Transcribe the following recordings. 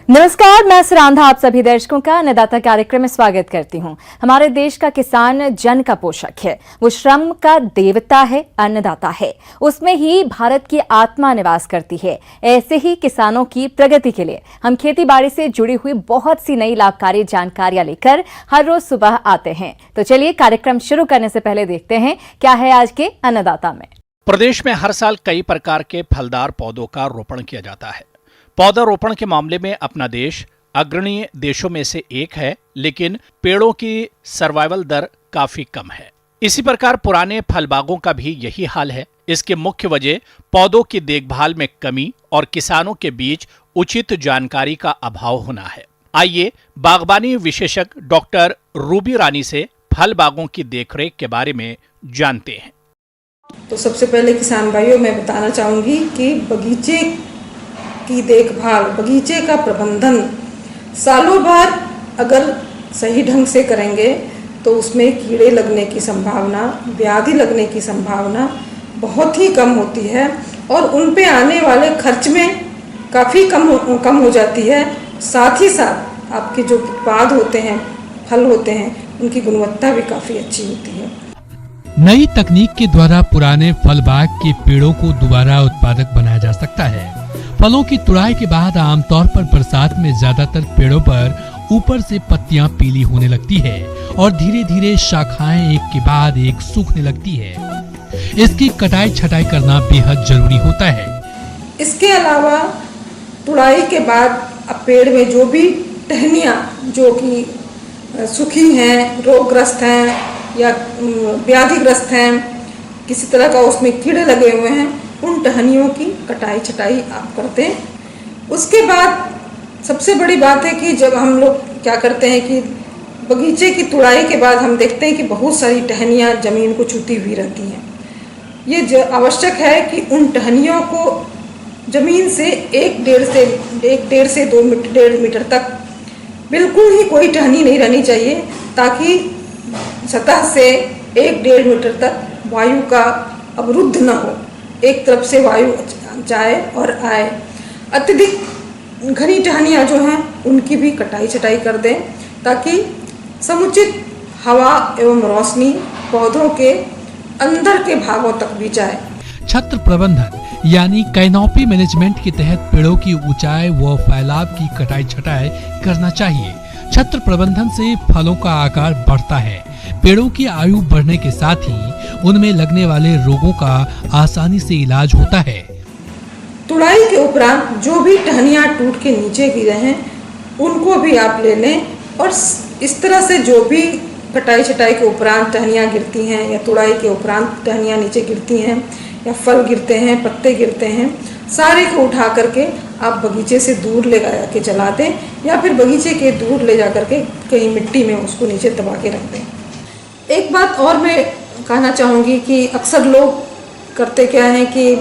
नमस्कार, मैं सुरांधा आप सभी दर्शकों का अन्नदाता कार्यक्रम में स्वागत करती हूं। हमारे देश का किसान जन का पोषक है, वो श्रम का देवता है, अन्नदाता है। उसमें ही भारत की आत्मा निवास करती है। ऐसे ही किसानों की प्रगति के लिए हम खेती बाड़ी से जुड़ी हुई बहुत सी नई लाभकारी जानकारियां लेकर हर रोज सुबह आते हैं। तो चलिए कार्यक्रम शुरू करने से पहले देखते हैं क्या है आज के अन्नदाता में। प्रदेश में हर साल कई प्रकार के फलदार पौधों का रोपण किया जाता है। पौधारोपण के मामले में अपना देश अग्रणी देशों में से एक है, लेकिन पेड़ों की सर्वाइवल दर काफी कम है। इसी प्रकार पुराने फल बागों का भी यही हाल है। इसके मुख्य वजह पौधों की देखभाल में कमी और किसानों के बीच उचित जानकारी का अभाव होना है। आइए बागबानी विशेषज्ञ डॉक्टर रूबी रानी से फल बागों की देखरेख के बारे में जानते हैं। तो सबसे पहले किसान भाइयों, मैं बताना चाहूँगी कि बगीचे की देखभाल, बगीचे का प्रबंधन सालों भर अगर सही ढंग से करेंगे तो उसमें कीड़े लगने की संभावना, व्याधि लगने की संभावना बहुत ही कम होती है और उन पे आने वाले खर्च में काफ़ी कम हो जाती है। साथ ही साथ आपके जो उत्पाद होते हैं, फल होते हैं, उनकी गुणवत्ता भी काफ़ी अच्छी होती है। नई तकनीक के द्वारा पुराने फल बाग के पेड़ों को दोबारा उत्पादक बनाया जा सकता है। फलों की तुड़ाई के बाद आमतौर पर बरसात में ज्यादातर पेड़ों पर ऊपर से पत्तियां पीली होने लगती है और धीरे धीरे शाखाएं एक के बाद एक सूखने लगती है। इसकी कटाई छटाई करना बेहद जरूरी होता है। इसके अलावा तुड़ाई के बाद अब पेड़ में जो भी टहनियाँ जो कि सूखी हैं, रोगग्रस्त हैं या व्याधिग्रस्त हैं, किसी तरह का उसमें कीड़े लगे हुए हैं, उन टहनियों की कटाई छटाई आप करते हैं। उसके बाद सबसे बड़ी बात है कि जब हम लोग क्या करते हैं कि बगीचे की तुड़ाई के बाद हम देखते हैं कि बहुत सारी टहनियाँ ज़मीन को छूती हुई रहती हैं। ये आवश्यक है कि उन टहनियों को ज़मीन से एक डेढ़ से 2 मीटर तक बिल्कुल ही कोई टहनी नहीं रहनी चाहिए, ताकि सतह से 1-1.5 मीटर तक वायु का अवरुद्ध न हो, एक तरफ से वायु जाए और आए। अत्यधिक घनी टहनियाँ जो हैं उनकी भी कटाई छटाई कर दें, ताकि समुचित हवा एवं रोशनी पौधों के अंदर के भागों तक भी जाए। छत्र प्रबंधन यानी कैनोपी मैनेजमेंट के तहत पेड़ों की ऊंचाई व फैलाव की कटाई छटाई करना चाहिए। छत्र प्रबंधन से फलों का आकार बढ़ता है। पेड़ों की आयु बढ़ने के साथ ही उनमें लगने वाले रोगों का आसानी से इलाज होता है। तुड़ाई के उपरांत जो भी टहनियाँ टूट के नीचे गिरे हैं उनको भी आप ले लें, और इस तरह से जो भी कटाई छटाई के उपरांत टहनियाँ गिरती हैं या तुड़ाई के उपरांत टहनियाँ नीचे गिरती हैं या फल गिरते हैं, पत्ते गिरते हैं, सारे को उठा करके आप बगीचे से दूर ले जा के जला दें या फिर बगीचे के दूर ले जा करके कहीं मिट्टी में उसको नीचे दबा के रख दें। एक बात और मैं कहना चाहूँगी कि अक्सर लोग करते क्या हैं कि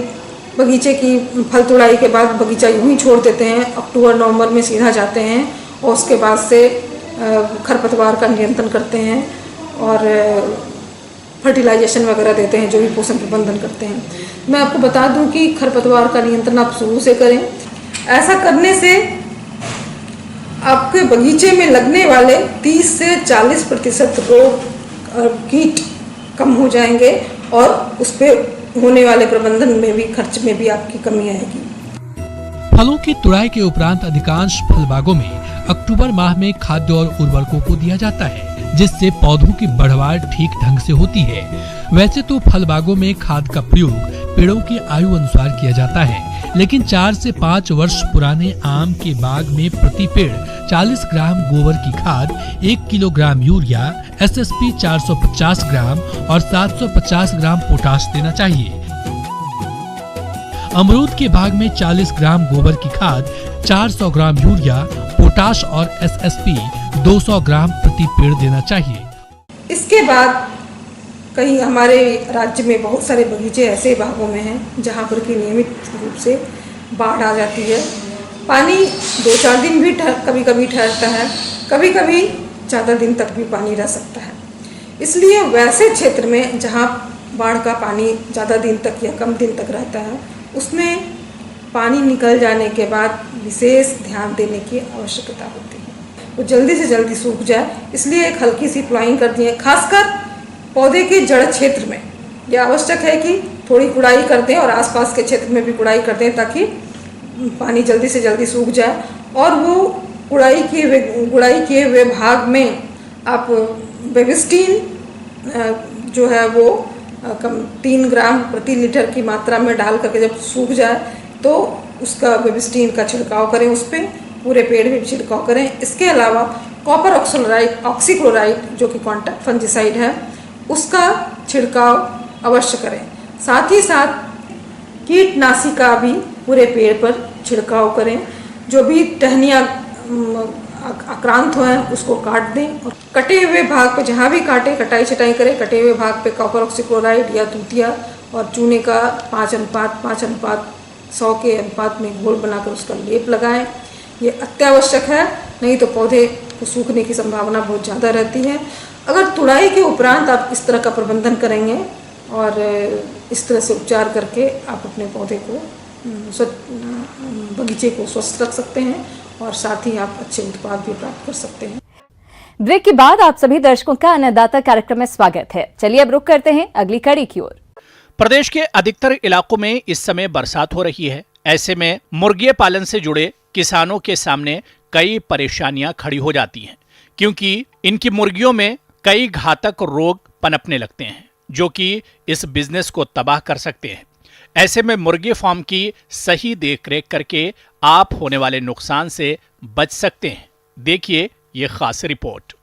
बगीचे की फल तुड़ाई के बाद बगीचा यूं ही छोड़ देते हैं, अक्टूबर-नवंबर में सीधा जाते हैं और उसके बाद से खरपतवार का नियंत्रण करते हैं और फर्टिलाइजेशन वगैरह देते हैं, जो भी पोषण प्रबंधन करते हैं। मैं आपको बता दूं कि खरपतवार का नियंत्रण आप शुरू से करें। ऐसा करने से आपके बगीचे में लगने वाले 30 से 40% रोग कीट कम हो जाएंगे और उस पर होने वाले प्रबंधन में भी, खर्च में भी आपकी कमी आएगी। फलों की तुड़ाई के उपरांत अधिकांश फल बागों में अक्टूबर माह में खाद्य और उर्वरकों को दिया जाता है, जिससे पौधों की बढ़वार ठीक ढंग से होती है। वैसे तो फल बागों में खाद का प्रयोग पेड़ों की आयु अनुसार किया जाता है, लेकिन 4 से 5 वर्ष पुराने आम के बाग में प्रति पेड़ 40 ग्राम गोबर की खाद, 1 किलोग्राम यूरिया, SSP 450 ग्राम और 750 ग्राम पोटाश देना चाहिए। अमरूद के बाग में 40 ग्राम गोबर की खाद, 400 ग्राम यूरिया, पोटाश और SSP 200 ग्राम प्रति पेड़ देना चाहिए। इसके बाद कहीं हमारे राज्य में बहुत सारे बगीचे ऐसे बागों में हैं जहाँ पर कि नियमित रूप से बाढ़ आ जाती है। पानी 2-4 दिन भी कभी कभी ठहरता है, कभी कभी ज़्यादा दिन तक भी पानी रह सकता है। इसलिए वैसे क्षेत्र में जहाँ बाढ़ का पानी ज़्यादा दिन तक या कम दिन तक रहता है, उसमें पानी निकल जाने के बाद विशेष ध्यान देने की आवश्यकता होती है। वो जल्दी से जल्दी सूख जाए, इसलिए एक हल्की सी प्लाइंग करती है। खासकर पौधे के जड़ क्षेत्र में यह आवश्यक है कि थोड़ी गुड़ाई कर दें और आसपास के क्षेत्र में भी गुड़ाई कर दें ताकि पानी जल्दी से जल्दी सूख जाए। और वो गुड़ाई किए हुए भाग में आप बेबिस्टीन जो है वो 3 ग्राम प्रति लीटर की मात्रा में डाल करके जब सूख जाए तो उसका बेबिस्टीन का छिड़काव करें, उस पर पूरे पेड़ में छिड़काव करें। इसके अलावा कॉपर ऑक्सीक्लोराइड जो कि कॉन्टैक्ट फंजिसाइड है उसका छिड़काव अवश्य करें। साथ ही साथ कीटनाशी का भी पूरे पेड़ पर छिड़काव करें। जो भी टहनियाँ आक्रांत हो उसको काट दें और कटे हुए भाग पे जहाँ भी काटे कटाई छटाई करें। कटे हुए भाग पे कॉपर ऑक्सीक्लोराइड या तूतिया और चूने का 5:100 के अनुपात में घोल बनाकर उसका लेप लगाएं। ये अत्यावश्यक है, नहीं तो पौधे को सूखने की संभावना बहुत ज़्यादा रहती है। अगर तुड़ाई के उपरांत आप इस तरह का प्रबंधन करेंगे और इस तरह से उपचार करके आप अपने पौधे को बगीचे को स्वस्थ रख सकते हैं और साथ ही आप अच्छे उत्पाद भी प्राप्त कर सकते हैं। ब्रेक के बाद आप सभी दर्शकों का अन्नदाता कार्यक्रम में स्वागत है। चलिए अब रुक करते हैं अगली कड़ी की ओर। प्रदेश के अधिकतर इलाकों में इस समय बरसात हो रही है। ऐसे में मुर्गी पालन से जुड़े किसानों के सामने कई परेशानियां खड़ी हो जाती हैं, क्योंकि इनकी मुर्गियों में कई घातक रोग पनपने लगते हैं जो कि इस बिजनेस को तबाह कर सकते हैं। ऐसे में मुर्गी फार्म की सही देखरेख करके आप होने वाले नुकसान से बच सकते हैं। देखिए ये खास रिपोर्ट।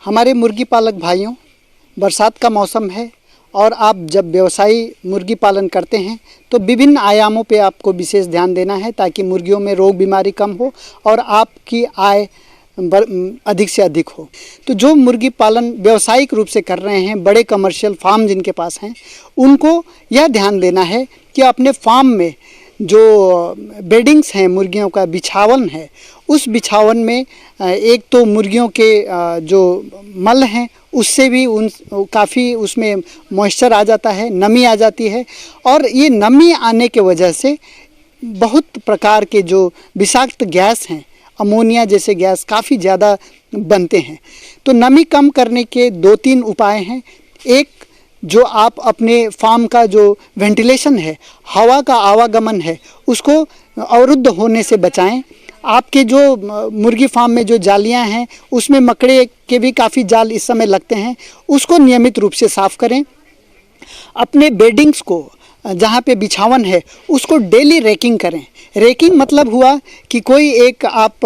हमारे मुर्गी पालक भाइयों, बरसात का मौसम है और आप जब व्यवसायी मुर्गी पालन करते हैं तो विभिन्न आयामों पे आपको विशेष ध्यान देना है ताकि मुर्गियों में रोग बीमारी कम हो और आपकी आय अधिक से अधिक हो। तो जो मुर्गी पालन व्यावसायिक रूप से कर रहे हैं, बड़े कमर्शियल फार्म जिनके पास हैं, उनको यह ध्यान देना है कि अपने फार्म में जो बेडिंग्स हैं, मुर्गियों का बिछावन है, उस बिछावन में एक तो मुर्गियों के जो मल हैं उससे भी काफ़ी उसमें मॉइस्चर आ जाता है, नमी आ जाती है और ये नमी आने के वजह से बहुत प्रकार के जो विषाक्त गैस हैं, अमोनिया जैसे गैस काफ़ी ज़्यादा बनते हैं। तो नमी कम करने के 2-3 उपाय हैं। एक, जो आप अपने फार्म का जो वेंटिलेशन है, हवा का आवागमन है, उसको अवरुद्ध होने से बचाएं। आपके जो मुर्गी फार्म में जो जालियां हैं उसमें मकड़े के भी काफ़ी जाल इस समय लगते हैं, उसको नियमित रूप से साफ़ करें। अपने बेडिंग्स को, जहाँ पे बिछावन है, उसको डेली रेकिंग करें। रेकिंग मतलब हुआ कि कोई एक आप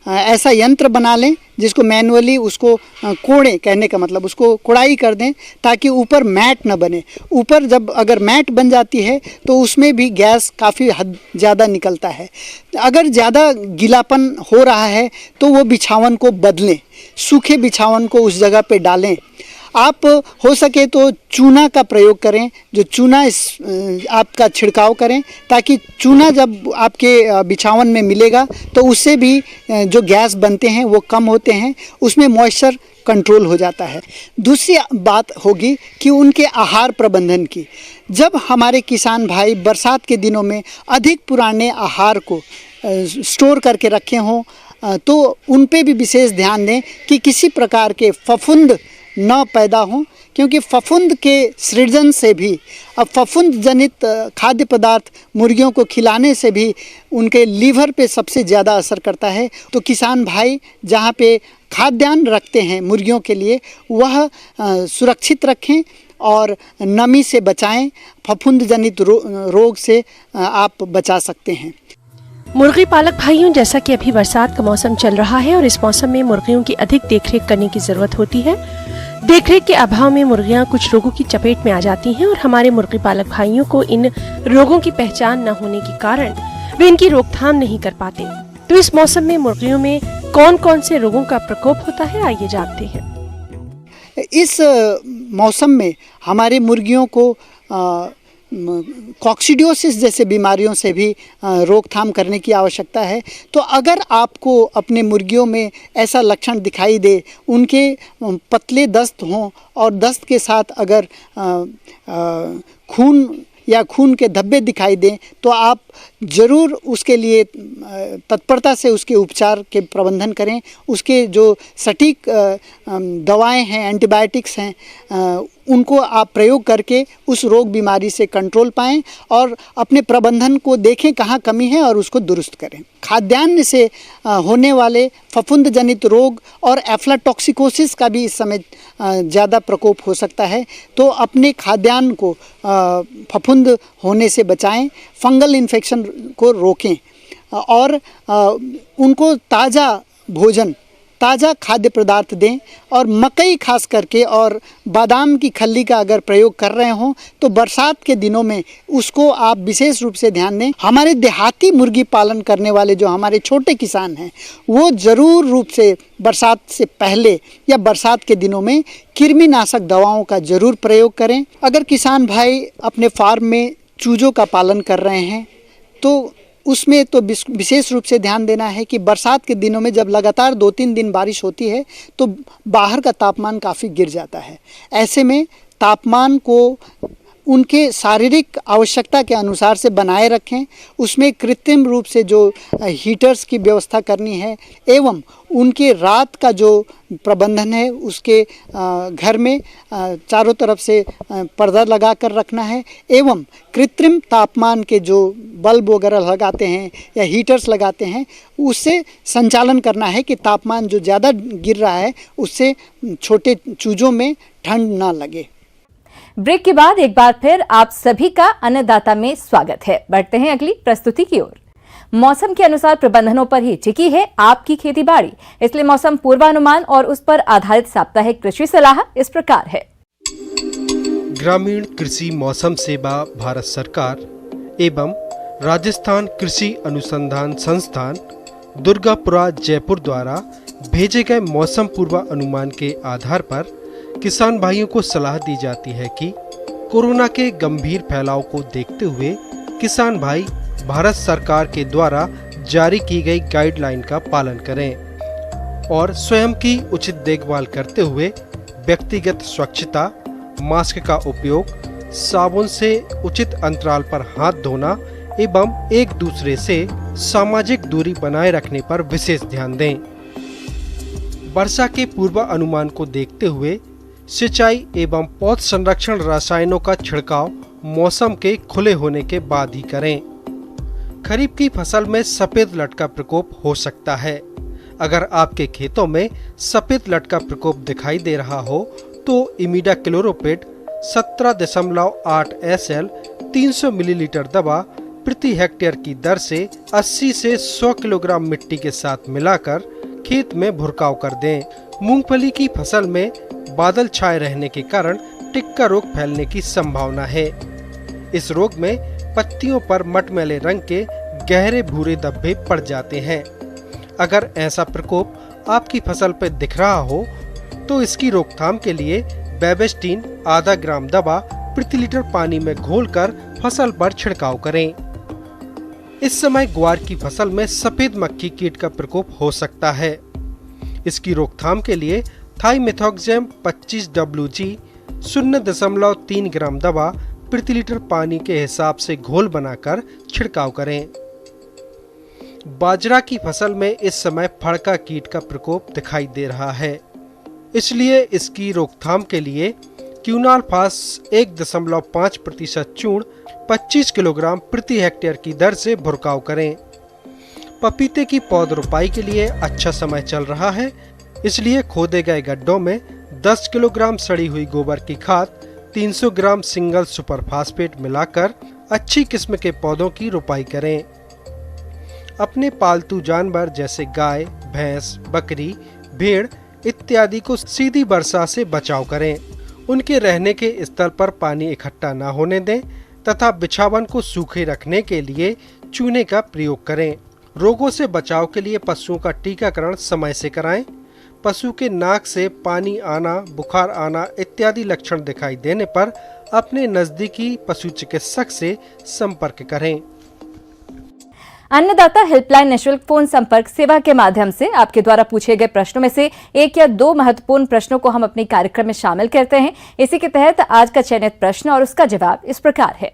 ऐसा यंत्र बना लें जिसको मैनुअली उसको कोड़ें, कहने का मतलब उसको कुड़ाई कर दें ताकि ऊपर मैट न बने। ऊपर जब अगर मैट बन जाती है तो उसमें भी गैस काफ़ी हद ज़्यादा निकलता है। अगर ज़्यादा गीलापन हो रहा है तो वो बिछावन को बदलें, सूखे बिछावन को उस जगह पे डालें। आप हो सके तो चूना का प्रयोग करें, जो चूना आपका छिड़काव करें ताकि चूना जब आपके बिछावन में मिलेगा तो उससे भी जो गैस बनते हैं वो कम होते हैं, उसमें मॉइस्चर कंट्रोल हो जाता है। दूसरी बात होगी कि उनके आहार प्रबंधन की। जब हमारे किसान भाई बरसात के दिनों में अधिक पुराने आहार को स्टोर करके रखे हों तो उन पे भी विशेष ध्यान दें कि किसी प्रकार के फफूंद न पैदा हों, क्योंकि फफूंद के सृजन से भी, अब फफूंद जनित खाद्य पदार्थ मुर्गियों को खिलाने से भी उनके लीवर पे सबसे ज़्यादा असर करता है। तो किसान भाई जहाँ पे खाद्यान्न रखते हैं मुर्गियों के लिए वह सुरक्षित रखें और नमी से बचाएं, फफूंद जनित रोग से आप बचा सकते हैं। मुर्गी पालक भाइयों, जैसा कि अभी बरसात का मौसम चल रहा है और इस मौसम में मुर्गियों की अधिक देखरेख करने की जरूरत होती है। देखरेख के अभाव में मुर्गियां कुछ रोगों की चपेट में आ जाती हैं और हमारे मुर्गी पालक भाइयों को इन रोगों की पहचान न होने के कारण वे इनकी रोकथाम नहीं कर पाते। तो इस मौसम में मुर्गियों में कौन कौन से रोगों का प्रकोप होता है, आइए जानते हैं। इस मौसम में हमारे मुर्गियों को कॉक्सिडियोसिस जैसे बीमारियों से भी रोकथाम करने की आवश्यकता है। तो अगर आपको अपने मुर्गियों में ऐसा लक्षण दिखाई दे, उनके पतले दस्त हों और दस्त के साथ अगर खून या खून के धब्बे दिखाई दें तो आप ज़रूर उसके लिए तत्परता से उसके उपचार के प्रबंधन करें। उसके जो सटीक दवाएं हैं, एंटीबायोटिक्स हैं, उनको आप प्रयोग करके उस रोग बीमारी से कंट्रोल पाएं और अपने प्रबंधन को देखें कहाँ कमी है और उसको दुरुस्त करें। खाद्यान्न से होने वाले फफूंद जनित रोग और एफ्लाटॉक्सिकोसिस का भी इस समय ज़्यादा प्रकोप हो सकता है, तो अपने खाद्यान्न को फफूंद होने से बचाएं, फंगल इन्फेक्शन को रोकें और उनको ताज़ा भोजन, ताज़ा खाद्य पदार्थ दें। और मकई खास करके और बादाम की खल्ली का अगर प्रयोग कर रहे हों तो बरसात के दिनों में उसको आप विशेष रूप से ध्यान दें। हमारे देहाती मुर्गी पालन करने वाले जो हमारे छोटे किसान हैं वो ज़रूर रूप से बरसात से पहले या बरसात के दिनों में कृमिनाशक दवाओं का ज़रूर प्रयोग करें। अगर किसान भाई अपने फार्म में चूज़ों का पालन कर रहे हैं तो उसमें तो विशेष रूप से ध्यान देना है कि बरसात के दिनों में जब लगातार 2-3 दिन बारिश होती है तो बाहर का तापमान काफ़ी गिर जाता है। ऐसे में तापमान को उनके शारीरिक आवश्यकता के अनुसार से बनाए रखें। उसमें कृत्रिम रूप से जो हीटर्स की व्यवस्था करनी है एवं उनके रात का जो प्रबंधन है उसके घर में चारों तरफ से पर्दा लगा कर रखना है एवं कृत्रिम तापमान के जो बल्ब वगैरह लगाते हैं या हीटर्स लगाते हैं उससे संचालन करना है कि तापमान जो ज़्यादा गिर रहा है उससे छोटे चूज़ों में ठंड ना लगे। ब्रेक के बाद एक बार फिर आप सभी का अन्नदाता में स्वागत है। बढ़ते हैं अगली प्रस्तुति की ओर। मौसम के अनुसार प्रबंधनों पर ही टिकी है आपकी खेती बाड़ी, इसलिए मौसम पूर्वानुमान और उस पर आधारित साप्ताहिक कृषि सलाह इस प्रकार है। ग्रामीण कृषि मौसम सेवा भारत सरकार एवं राजस्थान कृषि अनुसंधान संस्थान दुर्गापुरा जयपुर द्वारा भेजे गए मौसम पूर्वानुमान के आधार पर किसान भाइयों को सलाह दी जाती है कि कोरोना के गंभीर फैलाव को देखते हुए किसान भाई भारत सरकार के द्वारा जारी की गई गाइडलाइन का पालन करें और स्वयं की उचित देखभाल करते हुए व्यक्तिगत स्वच्छता, मास्क का उपयोग, साबुन से उचित अंतराल पर हाथ धोना एवं एक दूसरे से सामाजिक दूरी बनाए रखने पर विशेष ध्यान दें। वर्षा के पूर्वानुमान को देखते हुए सिंचाई एवं पौध संरक्षण रसायनों का छिड़काव मौसम के खुले होने के बाद ही करें। खरीफ की फसल में सफेद लट का प्रकोप हो सकता है। अगर आपके खेतों में सफेद लट का प्रकोप दिखाई दे रहा हो तो इमिडाक्लोप्रिड 17.8 SL 300 मिलीलीटर दवा प्रति हेक्टेयर की दर से 80 से 100 किलोग्राम मिट्टी के साथ मिलाकर खेत में भुरकाव कर दें। मूंगफली की फसल में बादल छाए रहने के कारण टिक्का रोग फैलने की संभावना है। इस रोग में पत्तियों पर मटमैले रंग के गहरे भूरे धब्बे पड़ जाते हैं। अगर ऐसा प्रकोप आपकी फसल पर दिख रहा हो तो इसकी रोकथाम के लिए बेबेस्टीन आधा ग्राम दवा प्रति लीटर पानी में घोलकर फसल पर छिड़काव करें। इस समय ग्वार की फसल में सफेद मक्खी कीट का प्रकोप हो सकता है। इसकी रोकथाम के लिए थाइमेथोक्सैम 25 WG 0.3 ग्राम दवा प्रति लीटर पानी के हिसाब से घोल बनाकर छिड़काव करें। बाजरा की फसल में इस समय फड़का कीट का प्रकोप दिखाई दे रहा है, इसलिए इसकी रोकथाम के लिए क्यूनालफास 1.5% चूर्ण 25 किलोग्राम प्रति हेक्टेयर की दर से भुरकाव करें। पपीते की पौध रोपाई के लिए अच्छा समय चल रहा है, इसलिए खोदे गए गड्ढों में 10 किलोग्राम सड़ी हुई गोबर की खाद 300 ग्राम सिंगल सुपर फास्फेट मिलाकर अच्छी किस्म के पौधों की रोपाई करें। अपने पालतू जानवर जैसे गाय, भैंस, बकरी, भेड़ इत्यादि को सीधी वर्षा से बचाव करें। उनके रहने के स्थल पर पानी इकट्ठा न होने दें तथा बिछावन को सूखे रखने के लिए चूने का प्रयोग करें। रोगों से बचाव के लिए पशुओं का टीकाकरण समय से कराएं। पशु के नाक से पानी आना, बुखार आना इत्यादि लक्षण दिखाई देने पर अपने नजदीकी पशु चिकित्सक से संपर्क करें। अन्नदाता हेल्पलाइन निःशुल्क फोन संपर्क सेवा के माध्यम से आपके द्वारा पूछे गए प्रश्नों में से 1 या 2 महत्वपूर्ण प्रश्नों को हम अपने कार्यक्रम में शामिल करते हैं। इसी के तहत आज का चयनित प्रश्न और उसका जवाब इस प्रकार है।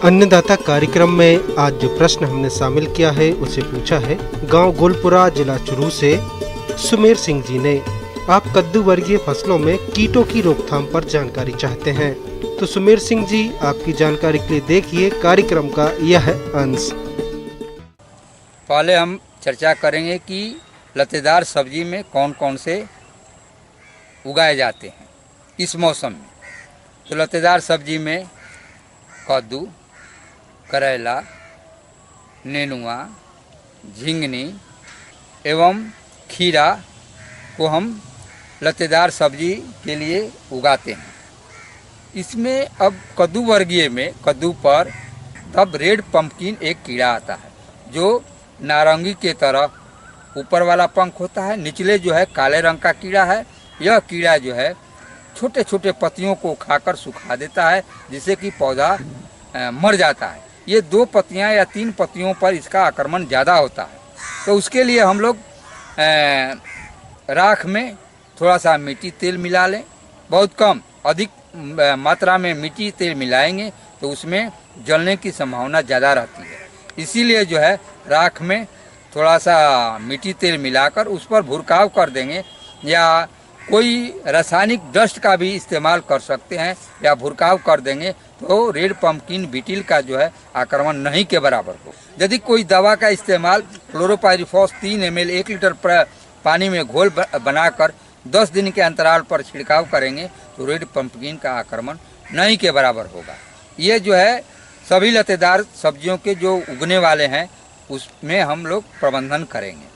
अन्नदाता कार्यक्रम में आज जो प्रश्न हमने शामिल किया है उसे पूछा है गांव गोलपुरा जिला चुरू से सुमेर सिंह जी ने। आप कद्दू वर्गीय फसलों में कीटों की रोकथाम पर जानकारी चाहते हैं। तो सुमेर सिंह जी, आपकी जानकारी के लिए देखिए कार्यक्रम का यह अंश। पहले हम चर्चा करेंगे कि लतेदार सब्जी में कौन कौन से उगाए जाते हैं इस मौसम में। तो लतेदार सब्जी में कद्दू, करेला, नेनुआ, झिंगनी एवं खीरा को हम लतेदार सब्जी के लिए उगाते हैं। इसमें अब कद्दू वर्गीय में कद्दू पर तब रेड पंपकिन एक कीड़ा आता है जो नारंगी के तरह ऊपर वाला पंख होता है, निचले जो है काले रंग का कीड़ा है। यह कीड़ा जो है छोटे छोटे पत्तियों को खाकर सुखा देता है जिससे कि पौधा मर जाता है। ये 2 पत्तियां या 3 पत्तियों पर इसका आक्रमण ज़्यादा होता है। तो उसके लिए हम लोग राख में थोड़ा सा मिट्टी तेल मिला लें। बहुत कम, अधिक मात्रा में मिट्टी तेल मिलाएंगे तो उसमें जलने की संभावना ज़्यादा रहती है। इसीलिए जो है राख में थोड़ा सा मिट्टी तेल मिलाकर उस पर भुरकाव कर देंगे, या कोई रासायनिक डस्ट का भी इस्तेमाल कर सकते हैं, या भुरकाव कर देंगे तो रेड पंपकिन बीटिल का जो है आक्रमण नहीं के बराबर हो। यदि कोई दवा का इस्तेमाल क्लोरोपाइरिफॉस 3 ml 1 लीटर पानी में घोल बनाकर 10 दिन के अंतराल पर छिड़काव करेंगे तो रेड पंपकिन का आक्रमण नहीं के बराबर होगा। ये जो है सभी लतेदार सब्जियों के जो उगने वाले हैं उसमें हम लोग प्रबंधन करेंगे।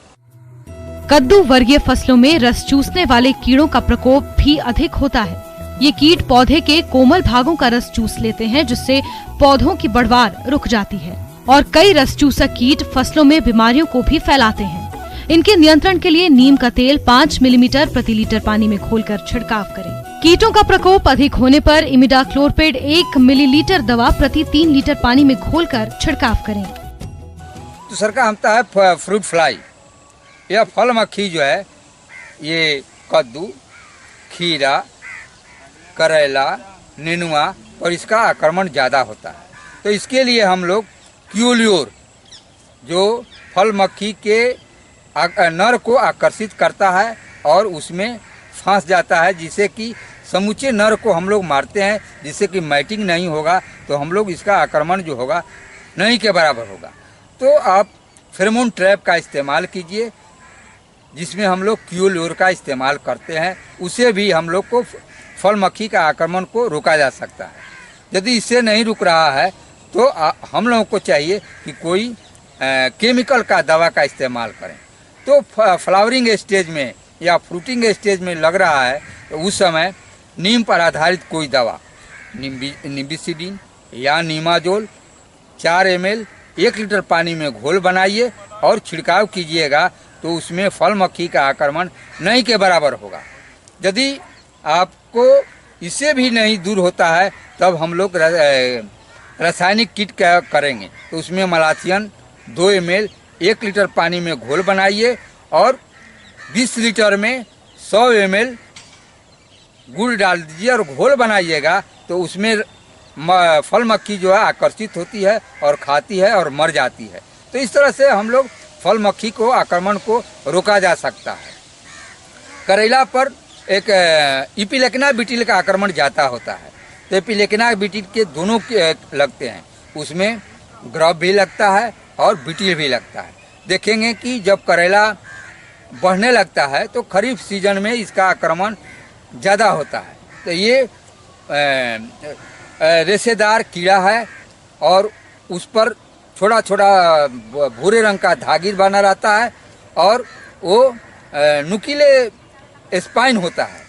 कद्दू वर्गीय फसलों में रस चूसने वाले कीड़ों का प्रकोप भी अधिक होता है। ये कीट पौधे के कोमल भागों का रस चूस लेते हैं जिससे पौधों की बढ़वार रुक जाती है और कई रस चूसक कीट फसलों में बीमारियों को भी फैलाते हैं। इनके नियंत्रण के लिए नीम का तेल 5 मिलीमीटर प्रति लीटर पानी में घोलकर छिड़काव करें। कीटों का प्रकोप अधिक होने पर इमिडाक्लोरपिड 1 मिलीलीटर दवा प्रति 3 लीटर पानी में घोलकर छिड़काव करें। दूसरा का आता है फ्रूट फ्लाई। यह फल मक्खी जो है ये कद्दू, खीरा, करेला, नेनुआ और इसका आक्रमण ज़्यादा होता है। तो इसके लिए हम लोग क्यूलियोर जो फल मक्खी के नर को आकर्षित करता है और उसमें फंस जाता है, जिससे कि समूचे नर को हम लोग मारते हैं, जिससे कि मैटिंग नहीं होगा तो हम लोग इसका आक्रमण जो होगा नहीं के बराबर होगा। तो आप फेरोमोन ट्रैप का इस्तेमाल कीजिए जिसमें हम लोग क्यूलियोर का इस्तेमाल करते हैं। उसे भी हम लोग को फल मक्खी का आक्रमण को रोका जा सकता है। यदि इससे नहीं रुक रहा है तो हम लोगों को चाहिए कि कोई केमिकल का दवा का इस्तेमाल करें। तो फ्लावरिंग स्टेज में या फ्रूटिंग स्टेज में लग रहा है तो उस समय नीम पर आधारित कोई दवा, निम्बिसिडिन या नीमाजोल 4 ml 1 लीटर पानी में घोल बनाइए और छिड़काव कीजिएगा तो उसमें फल मक्खी का आक्रमण नहीं के बराबर होगा। यदि आपको इससे भी नहीं दूर होता है तब हम लोग रासायनिक कीट क्या करेंगे तो उसमें मलाथियन 2 ml 1 लीटर पानी में घोल बनाइए और 20 लीटर में 100 ml गुड़ डाल दीजिए और घोल बनाइएगा तो उसमें फल मक्खी जो है आकर्षित होती है और खाती है और मर जाती है। तो इस तरह से हम लोग फल मक्खी को आक्रमण को रोका जा सकता है। करेला पर एक इपिलेक्ना बीटिल का आक्रमण ज़्यादा होता है। तो इपिलेक्ना बीटिल के दोनों लगते हैं, उसमें ग्रब भी लगता है और बीटिल भी लगता है। देखेंगे कि जब करेला बढ़ने लगता है तो खरीफ सीजन में इसका आक्रमण ज़्यादा होता है। तो ये रेशेदार कीड़ा है और उस पर छोटा छोटा भूरे रंग का धागिर बना रहता है और वो नुकीले स्पाइन होता है।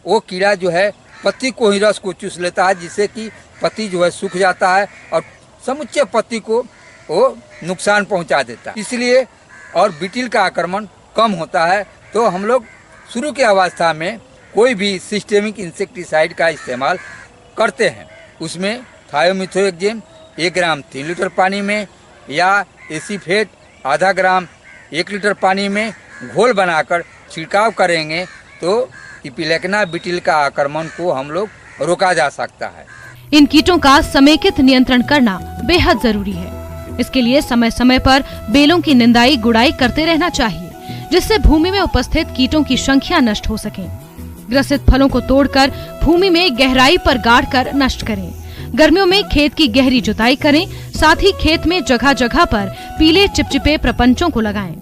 वो कीड़ा जो है पत्ती को ही रस को चूस लेता है जिससे कि पत्ती जो है सूख जाता है और समुच्चय पत्ती को वो नुकसान पहुंचा देता है। इसलिए और बीटिल का आक्रमण कम होता है। तो हम लोग शुरू की अवस्था में कोई भी सिस्टेमिक इंसेक्टिसाइड का इस्तेमाल करते हैं, उसमें थायोमिथोएक्जेम 1 ग्राम 3 लीटर पानी में या एसीफेट आधा ग्राम 1 लीटर पानी में घोल बनाकर छिड़काव करेंगे तो इपिलेक्ना बीटिल का आक्रमण को हम लोग रोका जा सकता है। इन कीटों का समेकित नियंत्रण करना बेहद जरूरी है। इसके लिए समय समय पर बेलों की निंदाई गुड़ाई करते रहना चाहिए, जिससे भूमि में उपस्थित कीटों की संख्या नष्ट हो सके। ग्रसित फलों को तोड़कर भूमि में गहराई पर गाड़कर नष्ट करें। गर्मियों में खेत की गहरी जुताई करें, साथ ही खेत में जगह जगह पर पीले चिपचिपे प्रपंचों को लगाएं।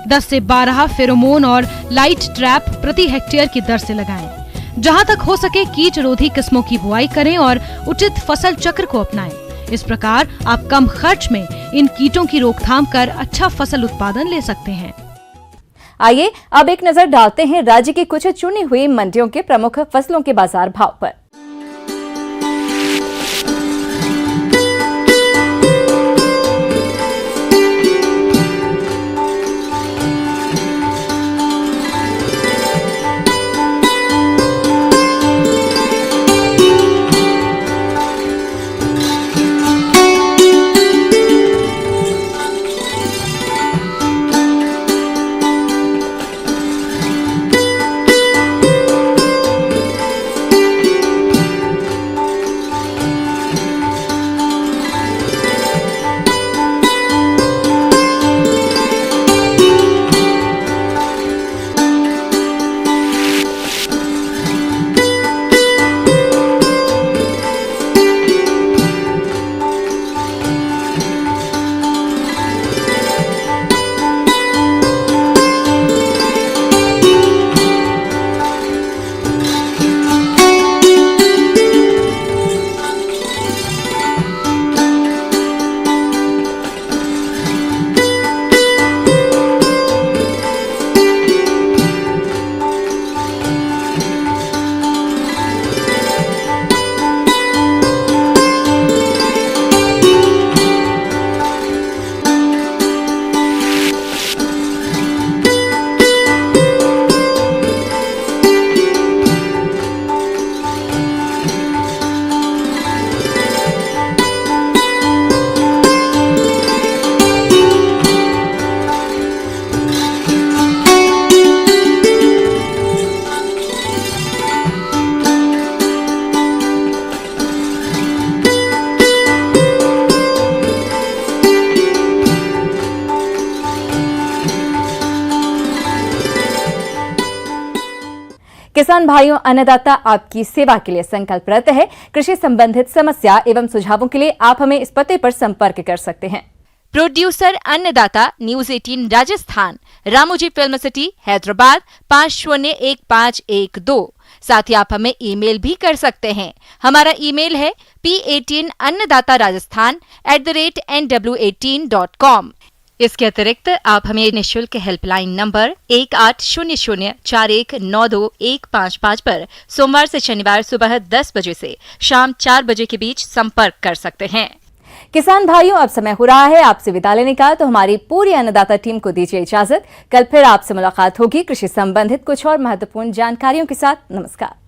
10 से 12 फेरोमोन और लाइट ट्रैप प्रति हेक्टेयर की दर से लगाएं। जहां तक हो सके कीट रोधी किस्मों की बुआई करें और उचित फसल चक्र को अपनाएं। इस प्रकार आप कम खर्च में इन कीटों की रोकथाम कर अच्छा फसल उत्पादन ले सकते हैं। आइए अब एक नजर डालते हैं राज्य की कुछ चुनी हुई मंडियों के प्रमुख फसलों के बाजार भाव पर। किसान भाइयों, अन्नदाता आपकी सेवा के लिए संकल्परत है। कृषि संबंधित समस्या एवं सुझावों के लिए आप हमें इस पते पर संपर्क कर सकते हैं। प्रोड्यूसर अन्नदाता, news 18 Rajasthan, Ramoji film city, Hyderabad 501512। साथ ही आप हमें ईमेल भी कर सकते हैं। हमारा ईमेल है p18annadatarajasthan@nw18.com। इसके अतिरिक्त आप हमें निःशुल्क हेल्पलाइन नंबर 180041921555 पर सोमवार से शनिवार सुबह 10 बजे से शाम 4 बजे के बीच संपर्क कर सकते हैं। किसान भाइयों, अब समय हो रहा है आपसे विदा लेने का, तो हमारी पूरी अन्नदाता टीम को दीजिए इजाजत। कल फिर आपसे मुलाकात होगी कृषि संबंधित कुछ और महत्वपूर्ण जानकारियों के साथ। नमस्कार।